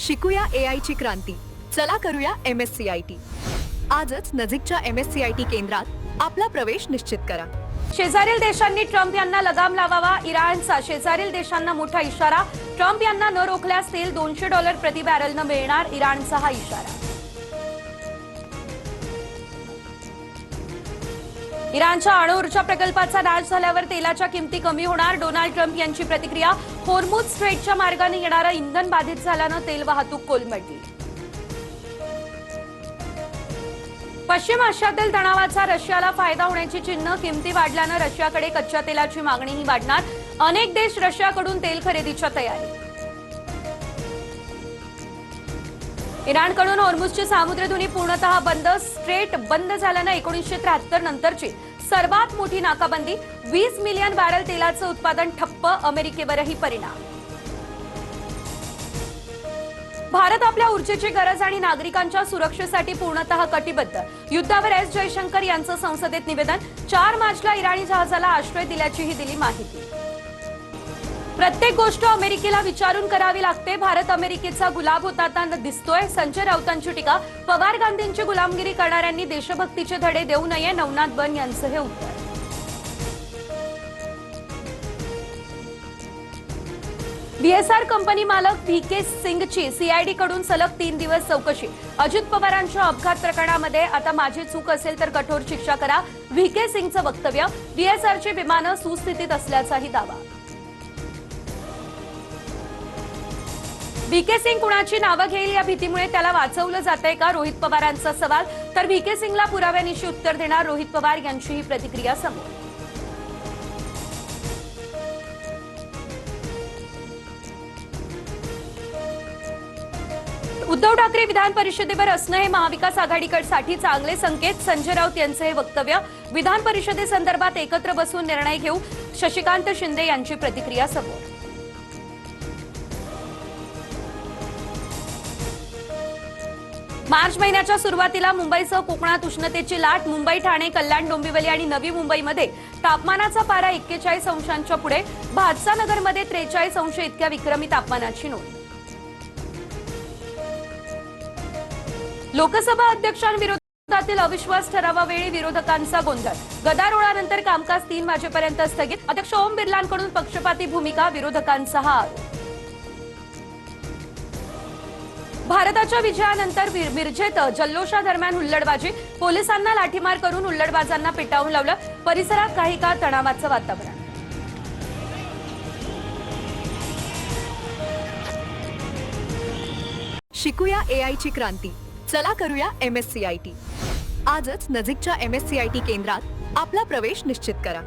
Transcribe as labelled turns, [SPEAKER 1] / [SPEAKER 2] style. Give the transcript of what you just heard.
[SPEAKER 1] शिकूया AI ची क्रांती. चला करूया MSCIT. आजच नजीकच्या MSCIT केंद्रात आपला प्रवेश निश्चित करा.
[SPEAKER 2] शेजारील देशांनी ट्रम्प यांना लगाम लावावा. इराणचा शेजारील देशांना मोठा इशारा. ट्रम्प यांना न रोखल्यास तेल $200 प्रति बॅरलनं मिळणार. इराणचा हा इशारा. इराणच्या अणुऊर्जा प्रकल्पाचा नाश झाल्यावर तेलाच्या किमती कमी होणार. डोनाल्ड ट्रम्प यांची प्रतिक्रिया. होर्मुझ स्ट्रेटच्या मार्गाने येणारं इंधन बाधित झाल्यानं तेल वाहतूक कोलमडली. पश्चिम आशियातील तणावाचा रशियाला फायदा होण्याची चिन्ह. किमती वाढल्यानं रशियाकडे कच्च्या तेलाची मागणीही वाढणार. अनेक देश रशियाकडून तेल खरेदीच्या तयारी. इराणकडून होर्मुझची सामुद्रधुनी पूर्णतः बंद. स्ट्रेट बंद झाल्यानं 1973 नंतरची सर्वात मोठी नाकाबंदी. 20 मिलियन बॅरल तेलाचं उत्पादन ठप्प. अमेरिकेवरही परिणाम. भारत आपल्या ऊर्जेची गरज आणि नागरिकांच्या सुरक्षेसाठी पूर्णतः कटिबद्ध. युद्धावर एस जयशंकर यांचं संसदेत निवेदन. 4 मार्चला इराणी जहाजाला आश्रय दिल्याचीही दिली माहिती. प्रत्येक गोष्ट अमेरिकेला विचारून करावी लागते. भारत अमेरिकेचा गुलाम होताना दिसतोय. संजय राऊतांची टीका. पवार गांधींची गुलामगिरी करणाऱ्यांनी देशभक्तीचे धडे देऊ नये. नवनाथ बन यांचं हे उत्तर. बीएसआर कंपनी मालक व्हीके सिंगची सीआयडीकडून सलग 3 दिवस चौकशी. अजित पवारांच्या अपघात प्रकरणामध्ये आता माझी चूक असेल तर कठोर शिक्षा करा. व्हीके सिंगचं वक्तव्य. बीएसआरची विमानं सुस्थितीत असल्याचाही दावा. व्हीके सिंग कुणाची नावं घेईल या भीतीमुळे त्याला वाचवलं जातंय का? रोहित पवारांचा सवाल. तर व्हीके सिंगला पुराव्यानिशी उत्तर देणार रोहित पवार यांची ही प्रतिक्रिया समोर. उद्धव ठाकरे विधान परिषदेवर असणं हे महाविकास आघाडीसाठी चांगले संकेत. संजय राऊत यांचं हे वक्तव्य. विधान परिषदेसंदर्भात एकत्र बसून निर्णय घेऊ. शशिकांत शिंदे यांची प्रतिक्रिया समोर. मार्च महिन्याच्या सुरुवातीला मुंबईसह कोकणात उष्णतेची लाट. मुंबई, ठाणे, कल्याण, डोंबिवली आणि नवी मुंबईमध्ये तापमानाचा पारा 41 अंशांच्या पुढे. भातसानगरमध्ये 43 अंश इतक्या विक्रमी तापमानाची नोंद. लोकसभा अध्यक्षांविरोधातील अविश्वास ठरावावेळी विरोधकांचा गोंधळ. गदारोळानंतर कामकाज 3 वाजेपर्यंत स्थगित. अध्यक्ष ओम बिर्लांकडून पक्षपाती भूमिका. विरोधकांचा हा आरोप. भारताच्या विजयानंतर मिरजेत जल्लोषादरम्यान हुल्लडबाजी. पोलिसांना लाठीमार करून हुल्लडबाजांना पिटाळून लावलं. परिसरात काही काळ तणावाचं वातावरण.
[SPEAKER 1] शिकूया AI ची क्रांती. चला करूया MSCIT. आजच नजीकच्या MSCIT केंद्रात आपला प्रवेश निश्चित करा.